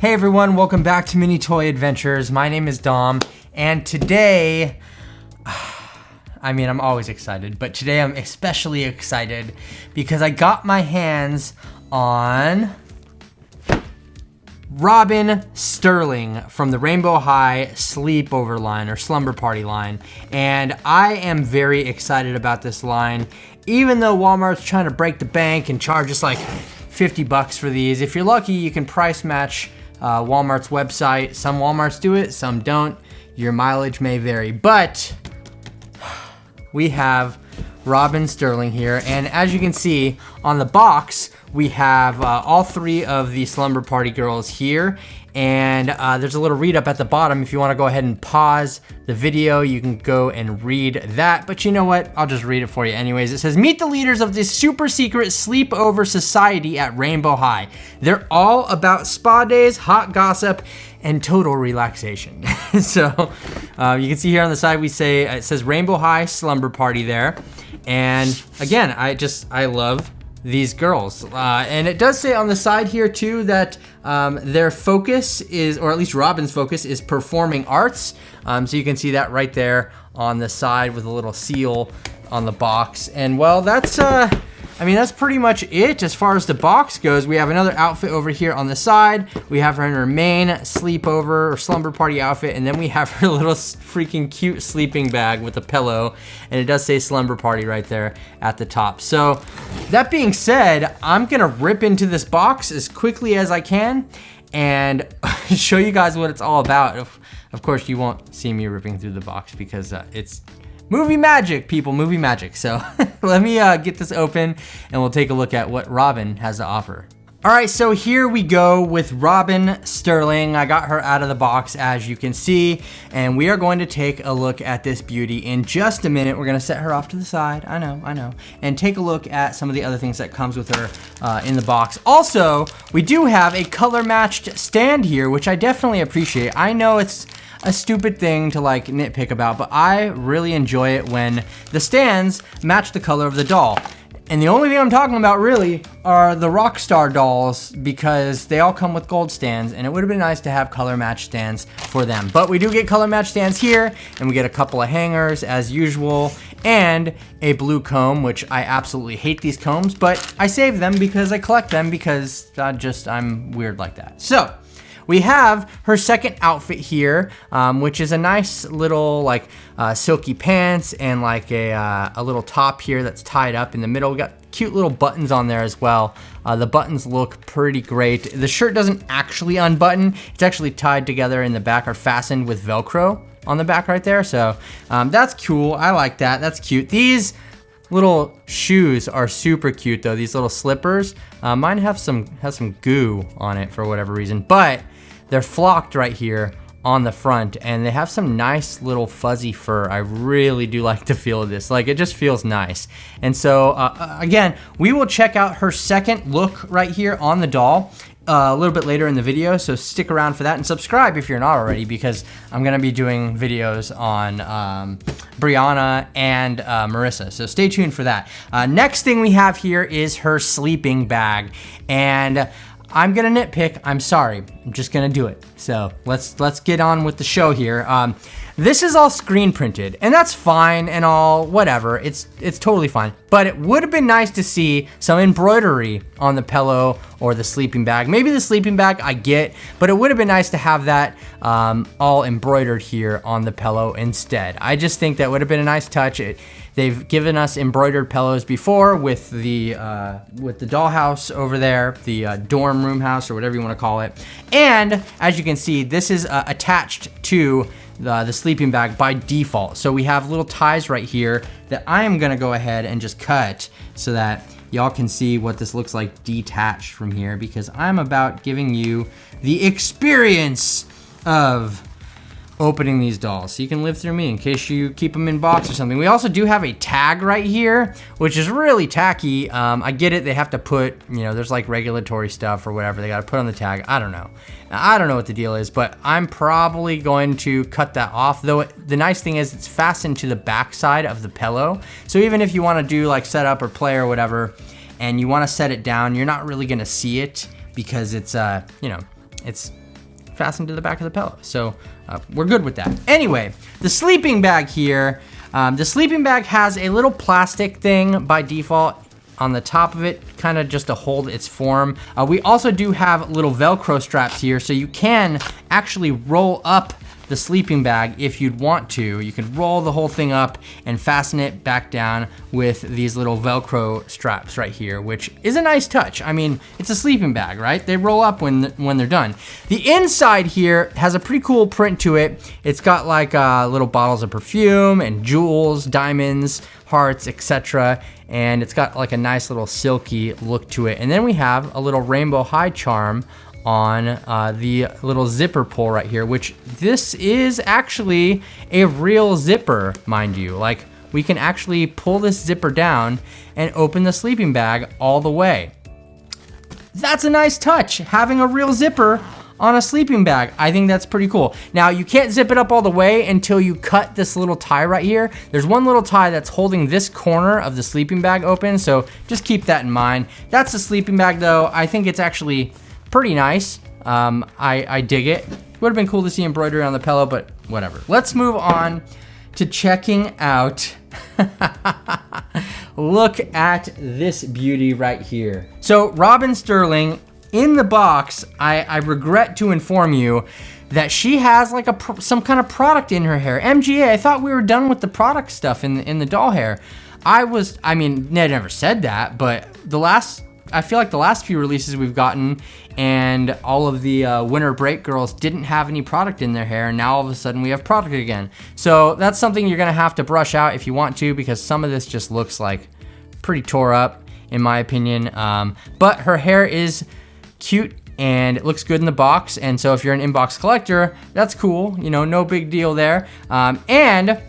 Hey everyone, welcome back to Mini Toy Adventures. My name is Dom, and today, I'm always excited, but today I'm especially excited because I got my hands on Robin Sterling from the Rainbow High Sleepover line or Slumber Party line, and I am very excited about this line, even though Walmart's trying to break the bank and charge us like $50 for these. If you're lucky, you can price match Walmart's website. Some Walmarts do it, some don't. Your mileage may vary, but we have Robin Sterling here, and as you can see on the box, we have all three of the Slumber Party girls here, and there's a little read up at the bottom. If you want to go ahead and pause the video, you can go and read that, but you know what? I'll just read it for you anyways. It says, meet the leaders of this super secret sleepover society at Rainbow High. They're all about spa days, hot gossip, and total relaxation. So you can see here on the side, it says Rainbow High Slumber Party there. And again, I love these girls. And it does say on the side here too that their focus is, or at least Robin's focus is performing arts. So you can see that right there on the side with a little seal on the box. And well, that's pretty much it as far as the box goes. We have another outfit over here on the side. We have her in her main sleepover or slumber party outfit, and then we have her little freaking cute sleeping bag with a pillow, and it does say Slumber Party right there at the top. So that being said, I'm gonna rip into this box as quickly as I can and show you guys what it's all about. Of course, you won't see me ripping through the box because it's movie magic, people, movie magic. So let me get this open and we'll take a look at what Robin has to offer. All right, so here we go with Robin Sterling. I got her out of the box, as you can see, and we are going to take a look at this beauty in just a minute. We're gonna set her off to the side, I know, and take a look at some of the other things that comes with her in the box. Also, we do have a color-matched stand here, which I definitely appreciate. I know it's a stupid thing to like nitpick about, but I really enjoy it when the stands match the color of the doll. And the only thing I'm talking about really are the Rockstar dolls, because they all come with gold stands, and it would have been nice to have color match stands for them. But we do get color match stands here, and we get a couple of hangers as usual, and a blue comb, which I absolutely hate these combs, but I save them because I collect them because I'm weird like that. So we have her second outfit here, which is a nice little like silky pants and like a little top here that's tied up in the middle. We got cute little buttons on there as well. The buttons look pretty great. The shirt doesn't actually unbutton. It's actually tied together in the back or fastened with Velcro on the back right there. So that's cool. I like that. That's cute. These little shoes are super cute though. These little slippers. Mine has some goo on it for whatever reason, but they're flocked right here on the front, and they have some nice little fuzzy fur. I really do like the feel of this. Like, it just feels nice. And so, again, we will check out her second look right here on the doll a little bit later in the video, so stick around for that, and subscribe if you're not already, because I'm gonna be doing videos on Brianna and Marissa, so stay tuned for that. Next thing we have here is her sleeping bag, and I'm gonna nitpick, I'm sorry, I'm just gonna do it. So let's get on with the show here. This is all screen printed, and that's fine and all, whatever, it's totally fine. But it would have been nice to see some embroidery on the pillow or the sleeping bag. Maybe the sleeping bag I get, but it would have been nice to have that all embroidered here on the pillow instead. I just think that would have been a nice touch. They've given us embroidered pillows before with the dollhouse over there, the dorm room house or whatever you want to call it. And as you can see, this is attached to the sleeping bag by default. So we have little ties right here that I am gonna go ahead and just cut so that y'all can see what this looks like detached from here, because I'm about giving you the experience of opening these dolls, so you can live through me in case you keep them in box or something. We also do have a tag right here, which is really tacky. I get it, they have to put, there's like regulatory stuff or whatever they gotta put on the tag. I don't know. I don't know what the deal is, but I'm probably going to cut that off, though the nice thing is it's fastened to the back side of the pillow. So even if you wanna do like setup or play or whatever, and you wanna set it down, you're not really gonna see it because it's, it's fastened to the back of the pillow. So we're good with that. Anyway, the sleeping bag here, the sleeping bag has a little plastic thing by default on the top of it, kind of just to hold its form. We also do have little Velcro straps here, so you can actually roll up the sleeping bag if you'd want to. You can roll the whole thing up and fasten it back down with these little Velcro straps right here, which is a nice touch. I mean, it's a sleeping bag, right? They roll up when they're done. The inside here has a pretty cool print to it. It's got like little bottles of perfume and jewels, diamonds, hearts, etc. And it's got like a nice little silky look to it. And then we have a little Rainbow High charm on the little zipper pull right here, which this is actually a real zipper, mind you. Like, we can actually pull this zipper down and open the sleeping bag all the way. That's a nice touch, having a real zipper on a sleeping bag. I think that's pretty cool. Now, you can't zip it up all the way until you cut this little tie right here. There's one little tie that's holding this corner of the sleeping bag open, so just keep that in mind. That's the sleeping bag though. I think it's actually pretty nice. I dig it. Would have been cool to see embroidery on the pillow, but whatever. Let's move on to checking out. Look at this beauty right here. So Robin Sterling, in the box, I regret to inform you that she has like some kind of product in her hair. MGA, I thought we were done with the product stuff in the doll hair. I mean, Ned never said that, but I feel like the last few releases we've gotten and all of the winter break girls didn't have any product in their hair, and now all of a sudden we have product again. So that's something you're gonna have to brush out if you want to, because some of this just looks like pretty tore up in my opinion. But her hair is cute and it looks good in the box, and so if you're an inbox collector, that's cool, you know, no big deal there. And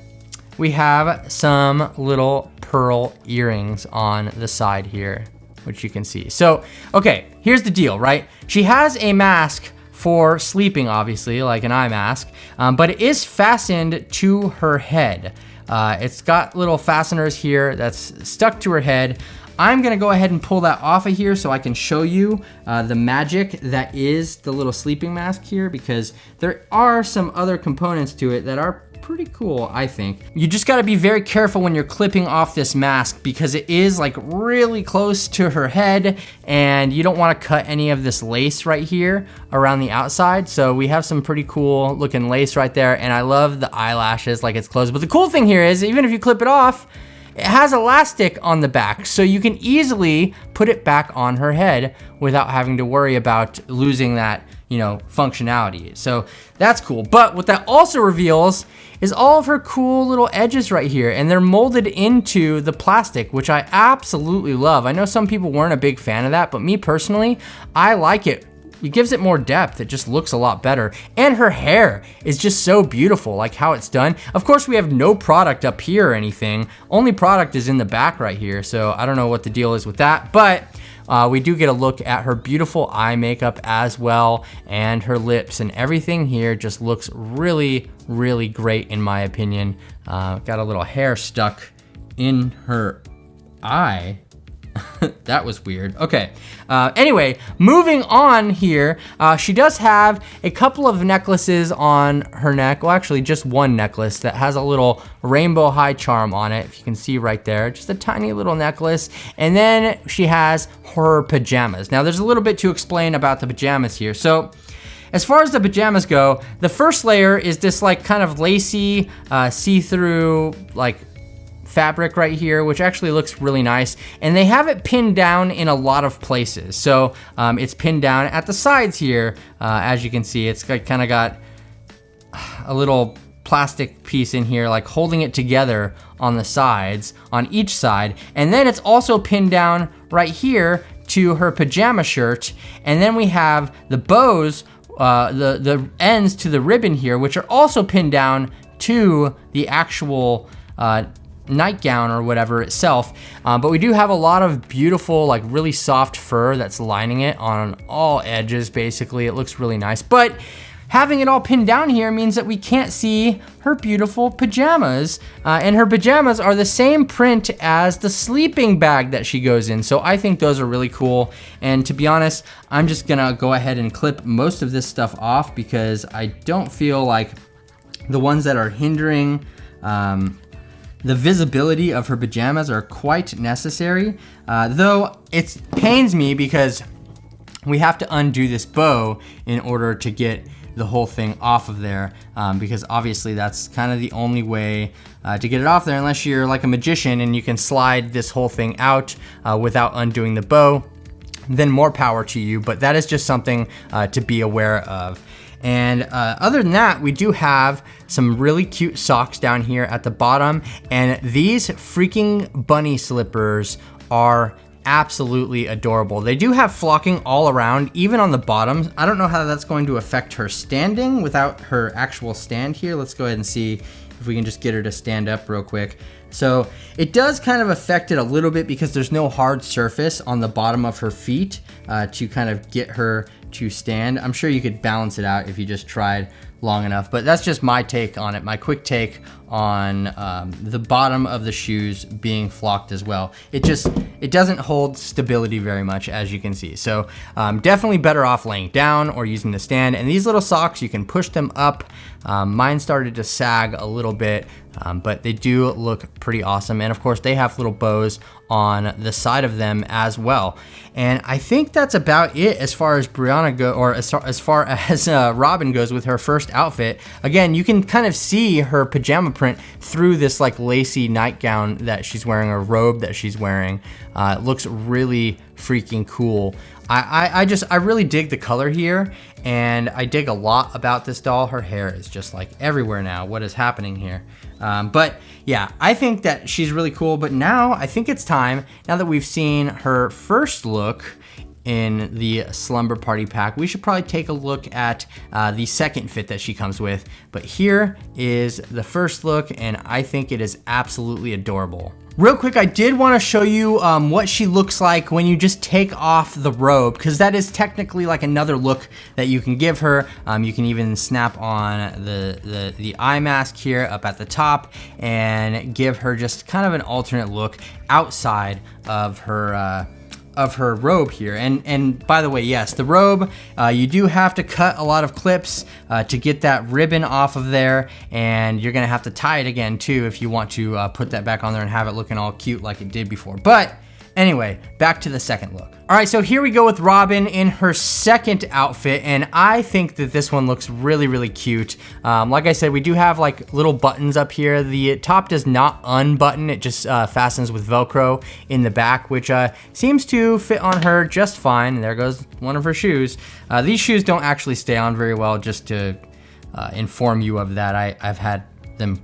we have some little pearl earrings on the side here, which you can see. So, okay, here's the deal, right? She has a mask for sleeping, obviously, like an eye mask, but it is fastened to her head. It's got little fasteners here that's stuck to her head. I'm gonna go ahead and pull that off of here so I can show you the magic that is the little sleeping mask here, because there are some other components to it that are pretty cool, I think. You just gotta be very careful when you're clipping off this mask, because it is like really close to her head, and you don't wanna cut any of this lace right here around the outside. So we have some pretty cool looking lace right there, and I love the eyelashes, like it's closed. But the cool thing here is, even if you clip it off, it has elastic on the back, so you can easily put it back on her head without having to worry about losing that, you know, functionality. So that's cool. But what that also reveals is all of her cool little edges right here, and they're molded into the plastic, which I absolutely love. I know some people weren't a big fan of that, but me personally, I like it. It gives it more depth. It just looks a lot better. And her hair is just so beautiful, like how it's done. Of course, we have no product up here or anything. Only product is in the back right here, so I don't know what the deal is with that, but we do get a look at her beautiful eye makeup as well, and her lips, and everything here just looks really, really great in my opinion. Got a little hair stuck in her eye. That was weird. Okay. Anyway, moving on here, she does have a couple of necklaces on her neck. Well, actually, just one necklace that has a little Rainbow High charm on it, if you can see right there. Just a tiny little necklace. And then she has her pajamas. Now, there's a little bit to explain about the pajamas here. So, as far as the pajamas go, the first layer is this like kind of lacy, see-through, like fabric right here, which actually looks really nice, and they have it pinned down in a lot of places. So it's pinned down at the sides here. As you can see, it's kind of got a little plastic piece in here, like holding it together on the sides, on each side, and then it's also pinned down right here to her pajama shirt. And then we have the bows, the ends to the ribbon here, which are also pinned down to the actual nightgown or whatever itself. But we do have a lot of beautiful, like really soft fur that's lining it on all edges. Basically, it looks really nice. But having it all pinned down here means that we can't see her beautiful pajamas. And her pajamas are the same print as the sleeping bag that she goes in. So I think those are really cool. And to be honest, I'm just gonna go ahead and clip most of this stuff off because I don't feel like the ones that are hindering the visibility of her pajamas are quite necessary. Though it pains me because we have to undo this bow in order to get the whole thing off of there, because obviously that's kind of the only way to get it off there, unless you're like a magician and you can slide this whole thing out without undoing the bow. Then more power to you, but that is just something to be aware of. And other than that, we do have some really cute socks down here at the bottom, and these freaking bunny slippers are absolutely adorable. They do have flocking all around, even on the bottom. I don't know how that's going to affect her standing without her actual stand here. Let's go ahead and see if we can just get her to stand up real quick. So it does kind of affect it a little bit because there's no hard surface on the bottom of her feet to kind of get her to stand. I'm sure you could balance it out if you just tried long enough, but that's just my take on it, my quick take on the bottom of the shoes being flocked as well. It doesn't hold stability very much, as you can see. So definitely better off laying down or using the stand. And these little socks, you can push them up. Mine started to sag a little bit, but they do look pretty awesome. And of course they have little bows on the side of them as well. And I think that's about it as far as Brianna or as far as Robin goes with her first outfit. Again, you can kind of see her pajama print through this like lacy nightgown that she's wearing, or robe that she's wearing. It looks really freaking cool. I really dig the color here, and I dig a lot about this doll. Her hair is just like everywhere now. What is happening here? But yeah, I think that she's really cool. But now I think it's time, now that we've seen her first look in the Slumber Party pack, we should probably take a look at the second fit that she comes with. But here is the first look, and I think it is absolutely adorable. Real quick, I did want to show you what she looks like when you just take off the robe, because that is technically like another look that you can give her. You can even snap on the eye mask here up at the top and give her just kind of an alternate look outside of her robe here. And by the way, yes, the robe, you do have to cut a lot of clips to get that ribbon off of there, and you're gonna have to tie it again too if you want to put that back on there and have it looking all cute like it did before. But anyway, back to the second look. All right, so here we go with Robin in her second outfit, and I think that this one looks really, really cute. Like I said, we do have like little buttons up here. The top does not unbutton, it just fastens with Velcro in the back, which seems to fit on her just fine. And there goes one of her shoes. These shoes don't actually stay on very well, just to inform you of that. I've had them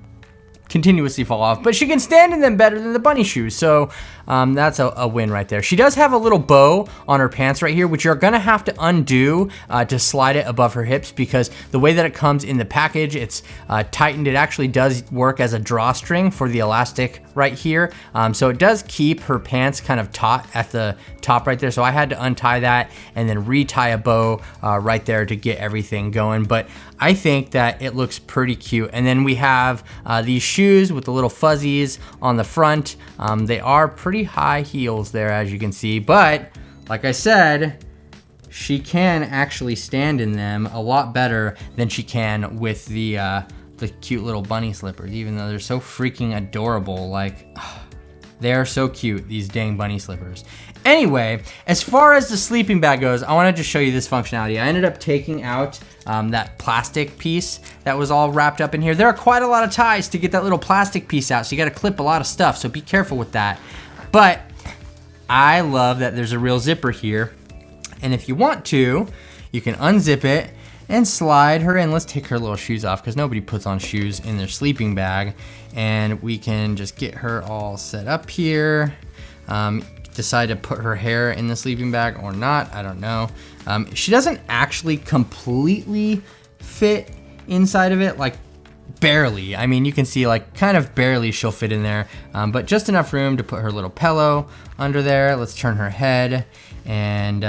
continuously fall off, but she can stand in them better than the bunny shoes, so that's a win right there. She does have a little bow on her pants right here, which you're gonna have to undo to slide it above her hips, because the way that it comes in the package, it's tightened. It actually does work as a drawstring for the elastic right here, so it does keep her pants kind of taut at the top right there. So I had to untie that and then retie a bow right there to get everything going, but I think that it looks pretty cute. And then we have these shoes with the little fuzzies on the front. They are pretty high heels there, as you can see, but like I said, she can actually stand in them a lot better than she can with the cute little bunny slippers, even though they're so freaking adorable. Like, they are so cute, these dang bunny slippers. Anyway, as far as the sleeping bag goes, I wanted to show you this functionality. I ended up taking out that plastic piece that was all wrapped up in here. There are quite a lot of ties to get that little plastic piece out, so you gotta clip a lot of stuff, so be careful with that. But I love that there's a real zipper here, and if you want to, you can unzip it and slide her in. Let's take her little shoes off, because nobody puts on shoes in their sleeping bag, and we can just get her all set up here. Decide to put her hair in the sleeping bag or not, I don't know. She doesn't actually completely fit inside of it, like barely. I mean, you can see like kind of barely she'll fit in there, but just enough room to put her little pillow under there. Let's turn her head and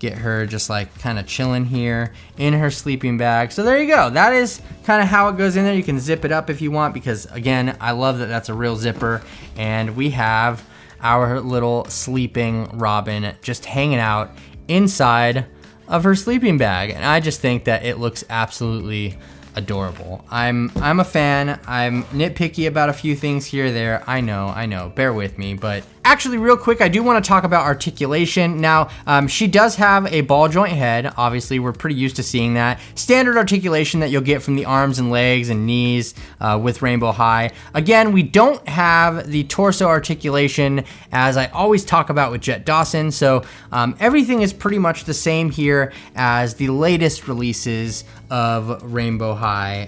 get her just like kind of chilling here in her sleeping bag. So there you go. That is kind of how it goes in there. You can zip it up if you want, because again, I love that that's a real zipper. And we have our little sleeping Robin just hanging out inside of her sleeping bag. And I just think that it looks absolutely adorable. I'm a fan. I'm nitpicky about a few things here or there. I know, bear with me. But actually, real quick, I do want to talk about articulation. Now, she does have a ball joint head. Obviously, we're pretty used to seeing that. Standard articulation that you'll get from the arms and legs and knees with Rainbow High. Again, we don't have the torso articulation as I always talk about with Jet Dawson. So everything is pretty much the same here as the latest releases of Rainbow High.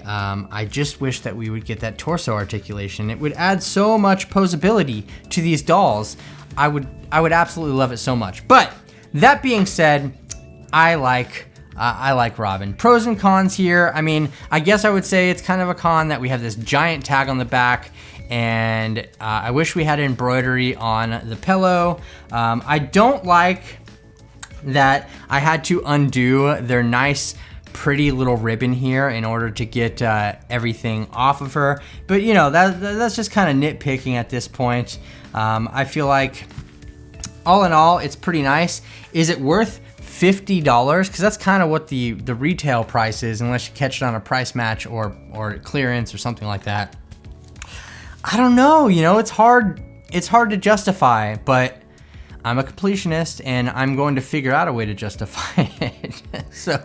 I just wish that we would get that torso articulation. It would add so much posability to these dolls. I would absolutely love it so much. But that being said, I like Robin. Pros and cons here. I mean, I guess I would say it's kind of a con that we have this giant tag on the back, and I wish we had embroidery on the pillow. I don't like that I had to undo their nice pretty little ribbon here in order to get everything off of her, but you know, that's just kind of nitpicking at this point. I feel like all in all it's pretty nice. Is it worth $50? Because that's kind of what the retail price is, unless you catch it on a price match or clearance or something like that. I don't know, you know, it's hard to justify, but I'm a completionist and I'm going to figure out a way to justify it. So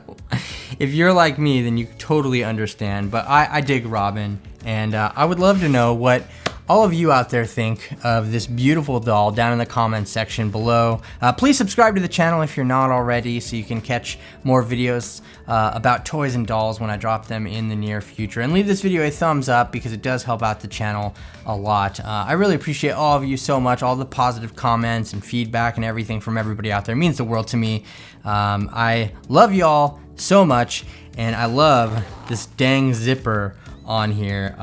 if you're like me, then you totally understand. But I dig Robin, and I would love to know what all of you out there think of this beautiful doll down in the comments section below. Please subscribe to the channel if you're not already, so you can catch more videos about toys and dolls when I drop them in the near future. And leave this video a thumbs up because it does help out the channel a lot. I really appreciate all of you so much, all the positive comments and feedback and everything from everybody out there. It means the world to me. I love y'all so much, and I love this dang zipper on here.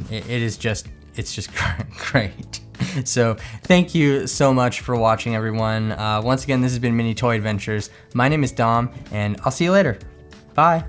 It's just great. So thank you so much for watching, everyone. Once again, this has been Mini Toy Adventures. My name is Dom, and I'll see you later. Bye.